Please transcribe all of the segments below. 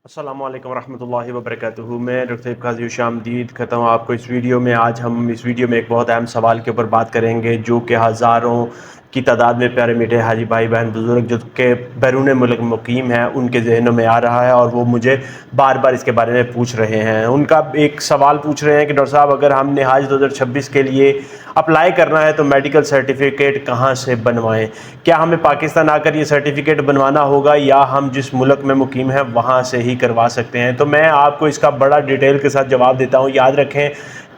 अस्सलाम वालेकुम रहमतुल्लाहि व बरकातुहू। मैं डॉक्टर काजी खुशामदीद करता हूँ आपको इस वीडियो में। आज हम इस वीडियो में एक बहुत अहम सवाल के ऊपर बात करेंगे जो कि हज़ारों की तादाद में प्यारे मीठे हाजी भाई बहन बुज़ुर्ग जो कि बैरून मुल्क मुकीम हैं उनके जहनों में आ रहा है और वो मुझे बार बार इसके बारे में पूछ रहे हैं। उनका एक सवाल पूछ रहे हैं कि डॉक्टर साहब, अगर हमने हज 2026 के लिए अप्लाई करना है तो मेडिकल सर्टिफिकेट कहाँ से बनवाएं? क्या हमें पाकिस्तान आकर ये सर्टिफिकेट बनवाना होगा या हम जिस मुल्क में मुकीम हैं वहाँ से ही करवा सकते हैं? तो मैं आपको इसका बड़ा डिटेल के साथ जवाब देता हूँ। याद रखें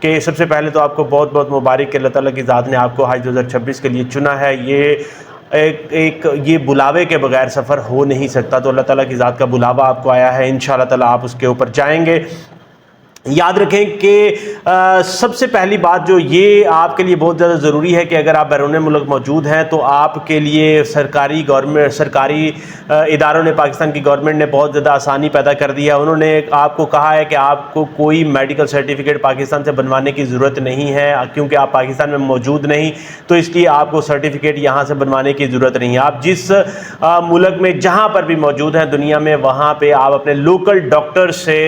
कि सबसे पहले तो आपको बहुत बहुत मुबारक कि अल्लाह ताला की ज़ात ने आपको हज 2026 के लिए चुना है। ये बुलावे के बगैर सफ़र हो नहीं सकता, तो अल्लाह ताला की ज़ात का बुलावा आपको आया है। इंशाअल्लाह ताला आप उसके ऊपर जाएंगे। याद रखें कि सबसे पहली बात जो ये आपके लिए बहुत ज़्यादा ज़रूरी है कि अगर आप बैरून मुल्क मौजूद हैं तो आपके लिए सरकारी इदारों ने, पाकिस्तान की गवर्नमेंट ने बहुत ज़्यादा आसानी पैदा कर दी है। उन्होंने आपको कहा है कि आपको कोई मेडिकल सर्टिफिकेट पाकिस्तान से बनवाने की ज़रूरत नहीं है, क्योंकि आप पाकिस्तान में मौजूद नहीं, तो इसलिए आपको सर्टिफिकेट यहाँ से बनवाने की ज़रूरत नहीं है। आप जिस मुल्क में जहाँ पर भी मौजूद हैं दुनिया में, वहाँ पर आप अपने लोकल डॉक्टर से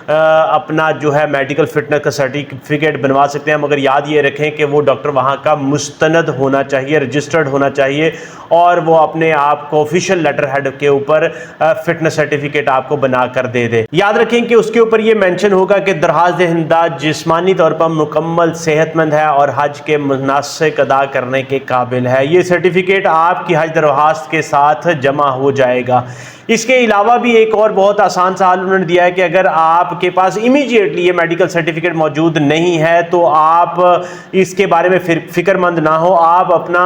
अपना जो है मेडिकल फिटनेस का सर्टिफिकेट बनवा सकते हैं, मगर याद ये रखें कि वो डॉक्टर वहाँ का मुस्तनद होना चाहिए, रजिस्टर्ड होना चाहिए, और वो अपने आप को ऑफिशियल लेटर हेड के ऊपर फिटनेस सर्टिफिकेट आपको बना कर दे दे। याद रखें कि उसके ऊपर ये मेंशन होगा कि दरखास्त दहिंदा जिस्मानी तौर पर मुकम्मल सेहतमंद है और हज के मुनासिक अदा करने के काबिल है। ये सर्टिफिकेट आपकी हज दरखास्त के साथ जमा हो जाएगा। इसके अलावा भी एक और बहुत आसान सा हल उन्होंने दिया है कि अगर आपके पास इमीडिएटली ये मेडिकल सर्टिफिकेट मौजूद नहीं है तो आप इसके बारे में फिक्रमंद ना हो, आप अपना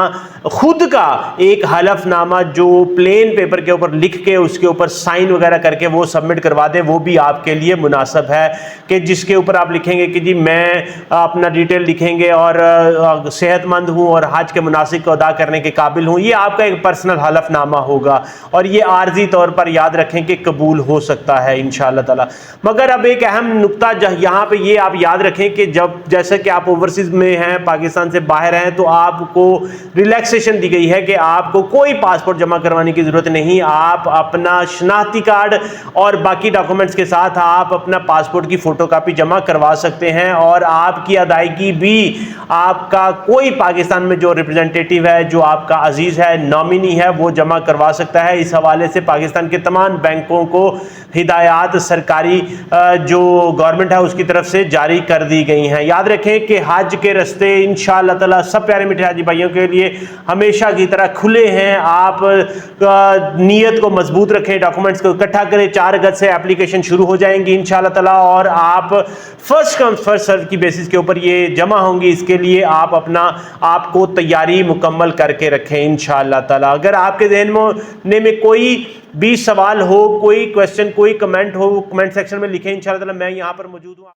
खुद का एक हलफनामा जो प्लेन पेपर के ऊपर लिख के उसके ऊपर साइन वगैरह करके वो सबमिट करवा दें। वो भी आपके लिए मुनासिब है कि जिसके ऊपर आप लिखेंगे कि जी मैं अपना डिटेल लिखेंगे और सेहतमंद हूँ और हज के मुनासिक को अदा करने के काबिल हूँ। ये आपका एक पर्सनल हलफनामा होगा और ये आर्जी तौर पर याद रखें कि कबूल हो सकता है इंशाअल्लाह ताला। मगर अब एक अहम नुक्ता यहाँ पे ये आप याद रखें कि जब जैसे कि आप ओवरसीज में हैं, पाकिस्तान से बाहर हैं, तो आपको रिलैक्सेशन दी गई है कि आपको कोई पासपोर्ट जमा करवाने की जरूरत नहीं। आप अपना शनाख्ती कार्ड और बाकी डॉक्यूमेंट्स के साथ आप अपना पासपोर्ट की फोटोकॉपी जमा करवा सकते हैं और आपकी अदायगी भी आपका कोई पाकिस्तान में जो रिप्रेजेंटेटिव है, जो आपका अजीज है, नॉमिनी है, वो जमा करवा सकता है। इस हवाले से पाकिस्तान के तमाम बैंकों को हिदायत सरकारी जो गवर्नमेंट है उसकी तरफ से जारी कर दी गई हैं। याद रखें कि हज के रास्ते इंशाअल्लाह ताला सब प्यारे मीठे हाजी भाइयों के लिए हमेशा की तरह खुले हैं। आप नीयत को मजबूत रखें, डॉक्यूमेंट्स को इकट्ठा करें। 4 अगस्त से एप्लीकेशन शुरू हो जाएंगी इंशाअल्लाह ताला और आप फर्स्ट कम फर्स्ट सर्व की बेसिस के ऊपर ये जमा होंगी। इसके लिए आप आपको तैयारी मुकम्मल करके रखें इंशाअल्लाह ताला। अगर आपके ज़हन में कोई भी सवाल हो, कोई क्वेश्चन, कोई कमेंट हो, कमेंट सेक्शन में लिखें। इंशाअल्लाह ताला मैं यहाँ पर मौजूद हूँ।